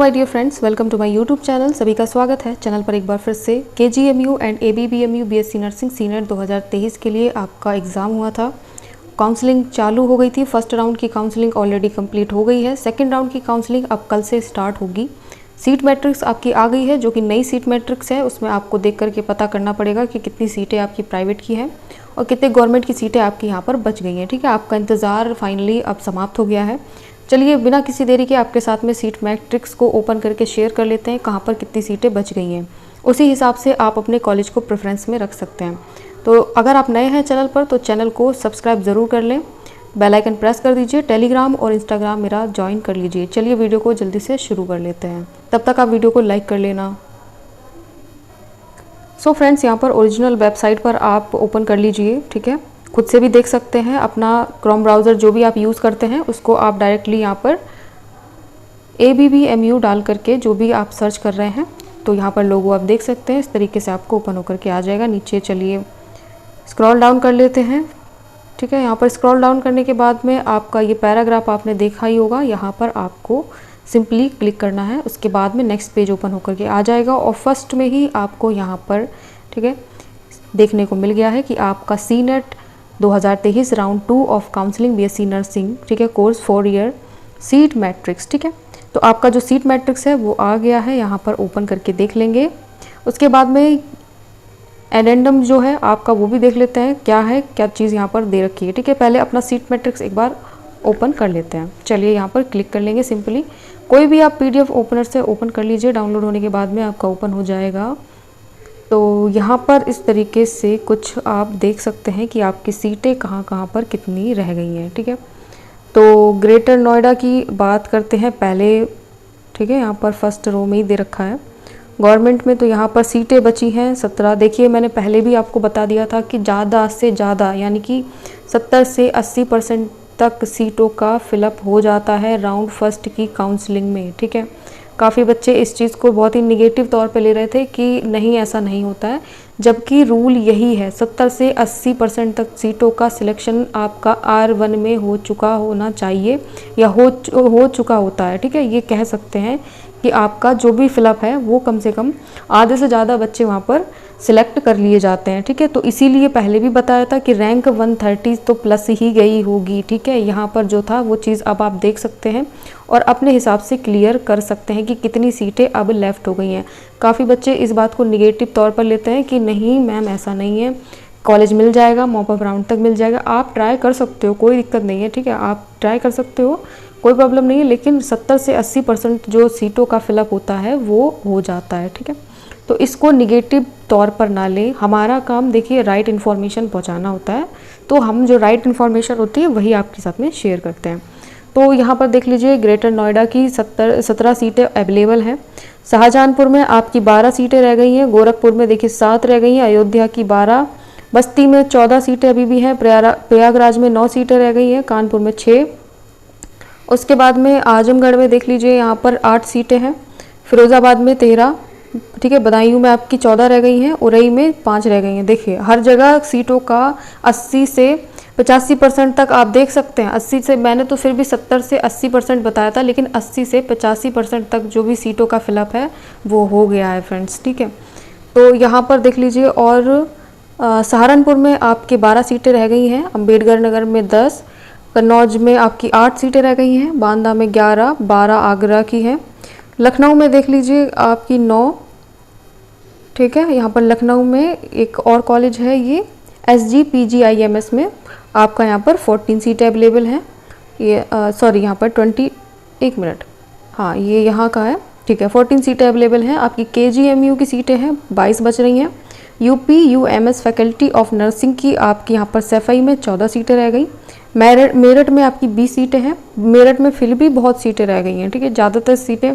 My dear friends, welcome to my YouTube channel. सभी का स्वागत है चैनल पर एक बार फिर से। KGMU and ABBMU BSc nursing senior 2023 के लिए आपका एग्ज़ाम हुआ था। काउंसलिंग चालू हो गई थी। फर्स्ट राउंड की काउंसलिंग ऑलरेडी कंप्लीट हो गई है। सेकंड राउंड की काउंसलिंग अब कल से स्टार्ट होगी। सीट मैट्रिक्स आपकी आ गई है, जो कि नई सीट मैट्रिक्स है। उसमें आपको देख करके पता करना पड़ेगा कि कितनी सीटें आपकी प्राइवेट की हैं और कितने गवर्नमेंट की सीटें आपकी यहाँ पर बच गई हैं। ठीक है, आपका इंतज़ार फाइनली अब समाप्त हो गया है। चलिए बिना किसी देरी के आपके साथ में सीट मैट्रिक्स को ओपन करके शेयर कर लेते हैं, कहाँ पर कितनी सीटें बच गई हैं। उसी हिसाब से आप अपने कॉलेज को प्रेफरेंस में रख सकते हैं। तो अगर आप नए हैं चैनल पर तो चैनल को सब्सक्राइब ज़रूर कर लें, बेल आइकन प्रेस कर दीजिए, टेलीग्राम और इंस्टाग्राम मेरा ज्वाइन कर लीजिए। चलिए वीडियो को जल्दी से शुरू कर लेते हैं, तब तक आप वीडियो को लाइक कर लेना। सो फ्रेंड्स, यहाँ पर ओरिजिनल वेबसाइट पर आप ओपन कर लीजिए। ठीक है, खुद से भी देख सकते हैं। अपना क्रोम ब्राउज़र जो भी आप यूज़ करते हैं उसको आप डायरेक्टली यहाँ पर ABBMU डाल करके जो भी आप सर्च कर रहे हैं तो यहाँ पर लोगो आप देख सकते हैं। इस तरीके से आपको ओपन होकर के आ जाएगा। नीचे चलिए स्क्रॉल डाउन कर लेते हैं। ठीक है, यहाँ पर स्क्रॉल डाउन करने के बाद में आपका ये पैराग्राफ आपने देखा ही होगा। यहाँ पर आपको सिंपली क्लिक करना है। उसके बाद में नेक्स्ट पेज ओपन होकर के आ जाएगा और फर्स्ट में ही आपको यहाँ पर ठीक है देखने को मिल गया है कि आपका CNET 2023 round 2 of counselling BSc nursing, ठीक है, कोर्स 4 ईयर सीट मैट्रिक्स। ठीक है, तो आपका जो सीट मैट्रिक्स है वो आ गया है। यहाँ पर ओपन करके देख लेंगे। उसके बाद में एडेंडम जो है आपका वो भी देख लेते हैं क्या है, क्या चीज़ यहाँ पर दे रखी है। ठीक है, पहले अपना सीट मैट्रिक्स एक बार ओपन कर लेते हैं। चलिए यहाँ पर क्लिक कर लेंगे। सिंपली कोई भी आप PDF ओपनर से ओपन कर लीजिए। डाउनलोड होने के बाद में आपका ओपन हो जाएगा। तो यहाँ पर इस तरीके से कुछ आप देख सकते हैं कि आपकी सीटें कहाँ कहाँ पर कितनी रह गई हैं। ठीक है, तो ग्रेटर नोएडा की बात करते हैं पहले। ठीक है, यहाँ पर फर्स्ट रो में ही दे रखा है। गवर्नमेंट में तो यहाँ पर सीटें बची हैं 17। देखिए मैंने पहले भी आपको बता दिया था कि ज़्यादा से ज़्यादा यानी कि 70 से 80% तक सीटों का फिलअप हो जाता है राउंड फर्स्ट की काउंसलिंग में। ठीक है, काफ़ी बच्चे इस चीज़ को बहुत ही निगेटिव तौर पे ले रहे थे कि नहीं ऐसा नहीं होता है, जबकि रूल यही है 70 से 80% तक सीटों का सिलेक्शन आपका R1 में हो चुका होना चाहिए या हो चुका होता है। ठीक है, ये कह सकते हैं कि आपका जो भी फिलअप है वो कम से कम आधे से ज़्यादा बच्चे वहाँ पर सिलेक्ट कर लिए जाते हैं। ठीक है, तो इसीलिए पहले भी बताया था कि रैंक 130 तो प्लस ही गई होगी। ठीक है, यहाँ पर जो था वो चीज़ अब आप देख सकते हैं और अपने हिसाब से क्लियर कर सकते हैं कि कितनी सीटें अब लेफ़्ट हो गई हैं। काफ़ी बच्चे इस बात को निगेटिव तौर पर लेते हैं कि नहीं मैम ऐसा नहीं है, कॉलेज मिल जाएगा, मॉप अप राउंड तक मिल जाएगा। आप ट्राई कर सकते हो, कोई दिक्कत नहीं है। ठीक है, आप ट्राई कर सकते हो, कोई प्रॉब्लम नहीं है, लेकिन 70 से 80% जो सीटों का फिलअप होता है वो हो जाता है। ठीक है, तो इसको निगेटिव तौर पर ना लें। हमारा काम देखिए राइट इन्फॉर्मेशन पहुंचाना होता है, तो हम जो राइट इन्फॉर्मेशन होती है वही आपके साथ में शेयर करते हैं। तो यहाँ पर देख लीजिए ग्रेटर नोएडा की 17 सीटें अवेलेबल हैं। शाहजहांपुर में आपकी 12 सीटें रह गई हैं। गोरखपुर में देखिए 7 रह गई हैं। अयोध्या की 12, बस्ती में 14 सीटें अभी भी हैं। प्रयागराज में 9 सीटें रह गई हैं। कानपुर में 6। उसके बाद में आजमगढ़ में देख लीजिए यहाँ पर 8 सीटें हैं। फिरोज़ाबाद में 13। ठीक है, बदायूं में आपकी 14 रह गई हैं। उरई में 5 रह गई हैं। देखिए हर जगह सीटों का 80 से 85% तक आप देख सकते हैं। 80 से मैंने तो फिर भी 70 से 80% बताया था, लेकिन 80 से 85% तक जो भी सीटों का फिलअप है वो हो गया है फ्रेंड्स। ठीक है, तो यहाँ पर देख लीजिए। और सहारनपुर में आपकी 12 सीटें रह गई हैं। अम्बेडकर नगर में 10, कन्नौज में आपकी 8 सीटें रह गई हैं। बांदा में 11, 12 आगरा की हैं। लखनऊ में देख लीजिए आपकी 9। ठीक है, यहाँ पर लखनऊ में एक और कॉलेज है, ये SGPGIMS में आपका यहाँ पर 14 सीटें अवेलेबल हैं। ये सॉरी यहाँ पर 1 मिनट, हाँ ये यहाँ का है। ठीक है, 14 सीटें अवेलेबल हैं। आपकी KGMU की सीटें हैं 22 बच रही हैं। UPUMS फैकल्टी ऑफ नर्सिंग की आपकी यहाँ पर सैफई में 14 सीटें रह गई। मेरठ में आपकी 20 सीटें हैं। मेरठ में फिर भी बहुत सीटें रह गई हैं। ठीक है, ज़्यादातर सीटें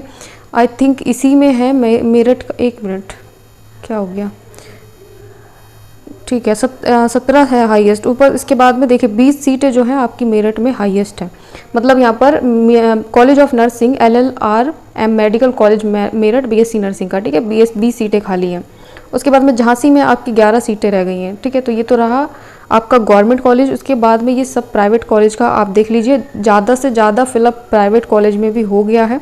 आई थिंक इसी में है। मेरठ का 1 मिनट क्या हो गया, ठीक है 17 है हाईएस्ट ऊपर। इसके बाद में देखिए 20 सीटें जो हैं आपकी मेरठ में हाईएस्ट है। मतलब यहाँ पर college of nursing LLRM medical college Meerut BSc nursing का, ठीक है, 20 सीटें खाली हैं। उसके बाद में झांसी में आपकी 11 सीटें रह गई हैं। ठीक है, तो ये तो रहा आपका गवर्नमेंट कॉलेज। उसके बाद में ये सब प्राइवेट कॉलेज का आप देख लीजिए। ज़्यादा से ज़्यादा फिलअप प्राइवेट कॉलेज में भी हो गया है।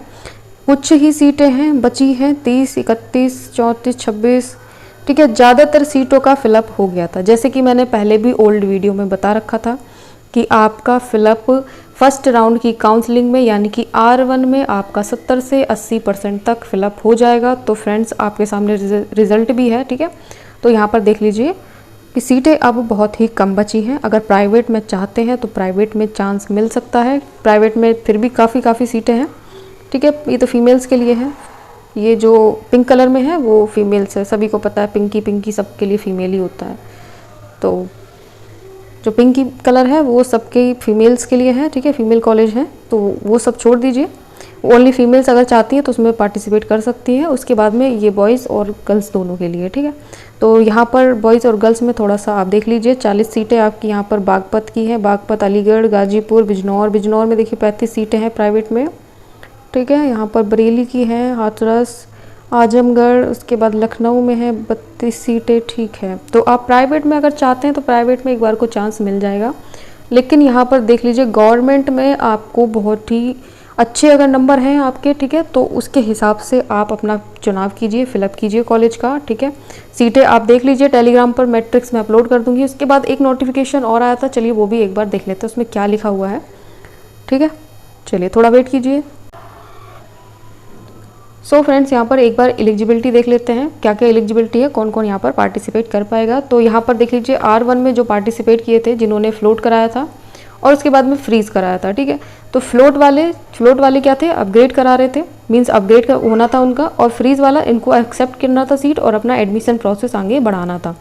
कुछ ही सीटें हैं बची हैं, 30, 31, 34, 26, ठीक है। ज़्यादातर सीटों का फिलअप हो गया था, जैसे कि मैंने पहले भी ओल्ड वीडियो में बता रखा था कि आपका फिलअप फर्स्ट राउंड की काउंसलिंग में यानी कि R1 में आपका 70 से 80% तक फिलअप हो जाएगा। तो फ्रेंड्स आपके सामने रिजल्ट भी है, ठीक है। तो यहाँ पर देख लीजिए कि सीटें अब बहुत ही कम बची हैं। अगर प्राइवेट में चाहते हैं तो प्राइवेट में चांस मिल सकता है, प्राइवेट में फिर भी काफ़ी सीटें हैं, ठीक है। ये तो फीमेल्स के लिए है, ये जो पिंक कलर में है वो फीमेल्स है, सभी को पता है पिंकी सबके लिए फ़ीमेल ही होता है। तो जो पिंकी कलर है वो सबके फीमेल्स के लिए है, ठीक है, फीमेल कॉलेज है, तो वो सब छोड़ दीजिए। ओनली फीमेल्स अगर चाहती हैं तो उसमें पार्टिसिपेट कर सकती हैं। उसके बाद में ये बॉयज़ और गर्ल्स दोनों के लिए, ठीक है। तो यहाँ पर बॉयज़ और गर्ल्स में थोड़ा सा आप देख लीजिए, 40 सीटें आपकी यहाँ पर बागपत की हैं, बागपत, अलीगढ़, गाजीपुर, बिजनौर में देखिए 35 सीटें हैं प्राइवेट में, ठीक है। यहाँ पर बरेली की है, हाथरस, आजमगढ़, उसके बाद लखनऊ में है 32 सीटें, ठीक है। तो आप प्राइवेट में अगर चाहते हैं तो प्राइवेट में एक बार को चांस मिल जाएगा। लेकिन यहाँ पर देख लीजिए गवर्नमेंट में आपको बहुत ही अच्छे अगर नंबर हैं आपके, ठीक है, तो उसके हिसाब से आप अपना चुनाव कीजिए, फिलअप कीजिए कॉलेज का, ठीक है। सीटें आप देख लीजिए, टेलीग्राम पर मैट्रिक्स में अपलोड कर दूंगी। उसके बाद एक नोटिफिकेशन और आया था, चलिए वो भी एक बार देख लेते हैं उसमें क्या लिखा हुआ है, ठीक है। चलिए थोड़ा वेट कीजिए। सो फ्रेंड्स यहाँ पर एक बार एलिजिबिलिटी देख लेते हैं, क्या क्या एलिजिबिलिटी है, कौन कौन यहाँ पर पार्टिसिपेट कर पाएगा। तो यहाँ पर देख लीजिए R1 में जो पार्टिसिपेट किए थे, जिन्होंने फ्लोट कराया था और उसके बाद में फ्रीज कराया था, ठीक है। तो फ्लोट वाले क्या थे, अपग्रेड करा रहे थे, मींस अपग्रेड होना था उनका, और फ्रीज वाला इनको एक्सेप्ट करना था सीट और अपना एडमिशन प्रोसेस आगे बढ़ाना था।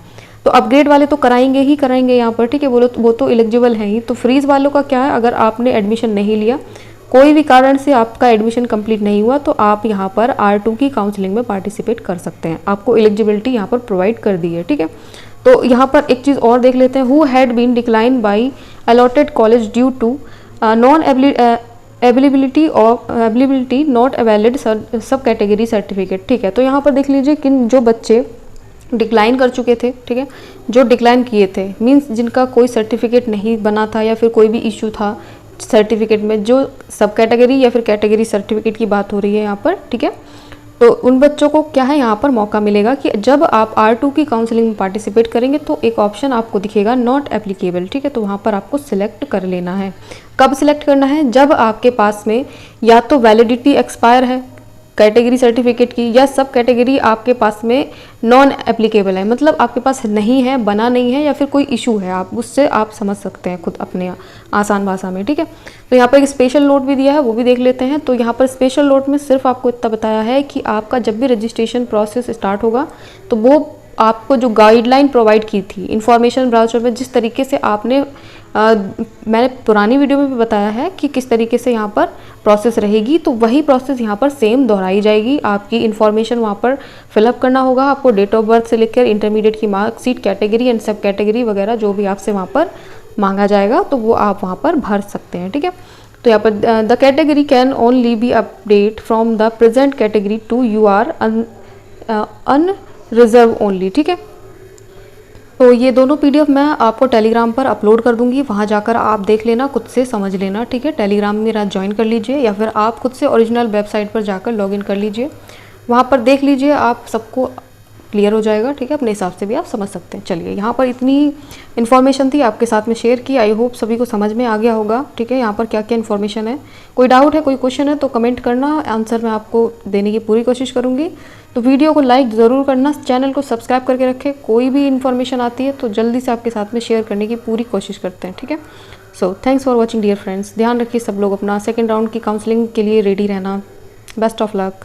तो अपग्रेड वाले तो कराएंगे ही कराएंगे यहाँ पर, ठीक है, वो तो एलिजिबल हैं ही। तो फ्रीज वालों का क्या है, अगर आपने एडमिशन नहीं लिया, कोई भी कारण से आपका एडमिशन कंप्लीट नहीं हुआ, तो आप यहाँ पर R2 की काउंसलिंग में पार्टिसिपेट कर सकते हैं। आपको एलिजिबिलिटी यहाँ पर प्रोवाइड कर दी है, ठीक है। तो यहाँ पर एक चीज़ और देख लेते हैं, who had been decline by allotted college due to non eligibility not valid sub category certificate, ठीक है। तो यहाँ पर देख लीजिए किन जो बच्चे डिक्लाइन कर चुके थे, ठीक है, जो डिक्लाइन किए थे, मीन्स जिनका कोई सर्टिफिकेट नहीं बना था या फिर कोई भी इशू था सर्टिफिकेट में, जो सब कैटेगरी या फिर कैटेगरी सर्टिफिकेट की बात हो रही है यहाँ पर, ठीक है। तो उन बच्चों को क्या है, यहाँ पर मौका मिलेगा कि जब आप R2 की काउंसलिंग में पार्टिसिपेट करेंगे तो एक ऑप्शन आपको दिखेगा नॉट एप्लीकेबल, ठीक है। तो वहाँ पर आपको सिलेक्ट कर लेना है। कब सिलेक्ट करना है, जब आपके पास में या तो वैलिडिटी एक्सपायर है कैटेगरी सर्टिफिकेट की, या सब कैटेगरी आपके पास में नॉन एप्लीकेबल है, मतलब आपके पास नहीं है, बना नहीं है, या फिर कोई इशू है, आप उससे आप समझ सकते हैं खुद अपने आसान भाषा में, ठीक है। तो यहाँ पर एक स्पेशल नोट भी दिया है, वो भी देख लेते हैं। तो यहाँ पर स्पेशल नोट में सिर्फ आपको इतना बताया है कि आपका जब भी रजिस्ट्रेशन प्रोसेस स्टार्ट होगा तो वो आपको जो गाइडलाइन प्रोवाइड की थी इंफॉर्मेशन ब्राउचर में, जिस तरीके से आपने मैंने पुरानी वीडियो में भी बताया है कि किस तरीके से यहाँ पर प्रोसेस रहेगी, तो वही प्रोसेस यहाँ पर सेम दोहराई जाएगी। आपकी इन्फॉर्मेशन वहाँ पर फिलअप करना होगा, आपको डेट ऑफ बर्थ से लेकर इंटरमीडिएट की मार्कशीट, कैटेगरी एंड सब कैटेगरी वगैरह जो भी आपसे वहाँ पर मांगा जाएगा तो वो आप वहाँ पर भर सकते हैं, ठीक है। तो यहाँ पर the category can only be update from the present category to U R unreserve only, ठीक है। तो ये दोनों PDF मैं आपको टेलीग्राम पर अपलोड कर दूंगी, वहाँ जाकर आप देख लेना, खुद से समझ लेना, ठीक है। टेलीग्राम मेरा ज्वाइन कर लीजिए या फिर आप खुद से ओरिजिनल वेबसाइट पर जाकर लॉगिन कर लीजिए, वहाँ पर देख लीजिए, आप सबको क्लियर हो जाएगा, ठीक है। अपने हिसाब से भी आप समझ सकते हैं। चलिए यहाँ पर इतनी इन्फॉर्मेशन थी आपके साथ में शेयर की, आई होप सभी को समझ में आ गया होगा, ठीक है। यहाँ पर क्या क्या इन्फॉर्मेशन है, कोई डाउट है, कोई क्वेश्चन है तो कमेंट करना, आंसर मैं आपको देने की पूरी कोशिश करूँगी। तो वीडियो को लाइक ज़रूर करना, चैनल को सब्सक्राइब करके रखें, कोई भी इन्फॉर्मेशन आती है तो जल्दी से आपके साथ में शेयर करने की पूरी कोशिश करते हैं, ठीक है। So thanks for watching dear friends, ध्यान रखिए सब लोग अपना, सेकेंड राउंड की काउंसलिंग के लिए रेडी रहना। Best of luck.